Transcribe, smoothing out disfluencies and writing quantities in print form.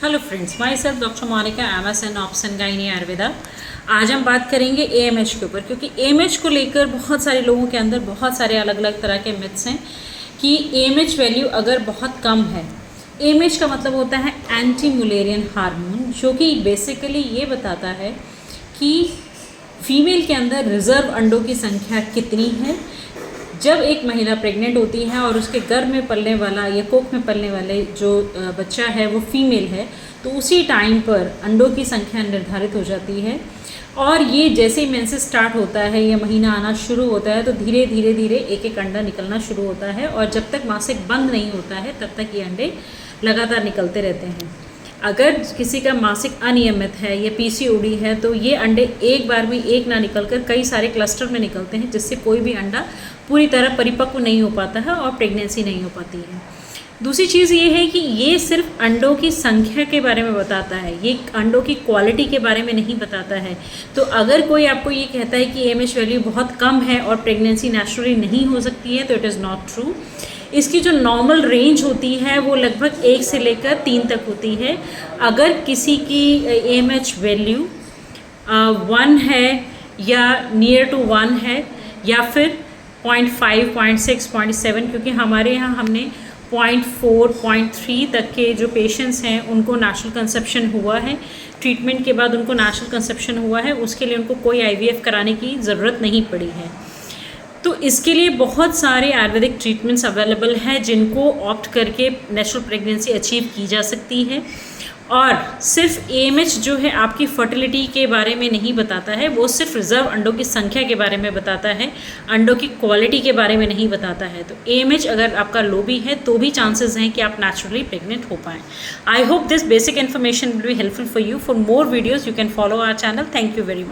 Hello friends, myself doctor Monika MSN option gynae Ayurveda. आज हम बात करेंगे एएमएच के ऊपर, क्योंकि एएमएच को लेकर बहुत सारे लोगों के अंदर बहुत सारे अलग अलग तरह के मिथ्स हैं कि एएमएच वैल्यू अगर बहुत कम है, एएमएच का मतलब होता है एंटी मुलेरियन हार्मोन, जो कि बेसिकली ये बताता है कि फीमेल के अंदर रिजर्व अंडों की संख्या कितनी है। जब एक महिला प्रेग्नेंट होती है और उसके गर्भ में पलने वाला या कोख में पलने वाले जो बच्चा है वो फीमेल है, तो उसी टाइम पर अंडों की संख्या निर्धारित हो जाती है। और ये जैसे ही मेंसेस स्टार्ट होता है या महीना आना शुरू होता है, तो धीरे धीरे धीरे एक एक अंडा निकलना शुरू होता है, और जब तक मासिक बंद नहीं होता है तब तक ये अंडे लगातार निकलते रहते हैं। अगर किसी का मासिक अनियमित है या पीसीओडी है, तो ये अंडे एक बार में एक ना निकलकर कई सारे क्लस्टर में निकलते हैं, जिससे कोई भी अंडा पूरी तरह परिपक्व नहीं हो पाता है और प्रेगनेंसी नहीं हो पाती है। दूसरी चीज़ ये है कि ये सिर्फ अंडों की संख्या के बारे में बताता है, ये अंडों की क्वालिटी के बारे में नहीं बताता है। तो अगर कोई आपको ये कहता है कि एएमएच वैल्यू बहुत कम है और प्रेगनेंसी नेचुरली नहीं हो सकती है, तो इट इज़ नॉट ट्रू। इसकी जो नॉर्मल रेंज होती है वो लगभग 1 से लेकर 3 तक होती है। अगर किसी की एएमएच वैल्यू 1 है या नियर टू 1 है, या फिर 0.5, 0.6, 0.7, क्योंकि हमारे यहाँ हमने 0.4, 0.3 तक के जो पेशेंट्स हैं उनको नेचुरल कंसेप्शन हुआ है, ट्रीटमेंट के बाद उनको नेचुरल कंसेप्शन हुआ है, उसके लिए उनको कोई आईवीएफ कराने की ज़रूरत नहीं पड़ी है। तो इसके लिए बहुत सारे आयुर्वेदिक ट्रीटमेंट्स अवेलेबल हैं जिनको ऑप्ट करके नेचुरल प्रेगनेंसी अचीव की जा सकती है। और सिर्फ एएमएच जो है आपकी फर्टिलिटी के बारे में नहीं बताता है, वो सिर्फ रिजर्व अंडों की संख्या के बारे में बताता है, अंडों की क्वालिटी के बारे में नहीं बताता है। तो एएमएच अगर आपका लो भी है तो भी चांसेस हैं कि आप नेचुरली प्रेग्नेंट हो पाएँ। I hope this basic information will be helpful for you. For more videos you can follow our channel. Thank you very much.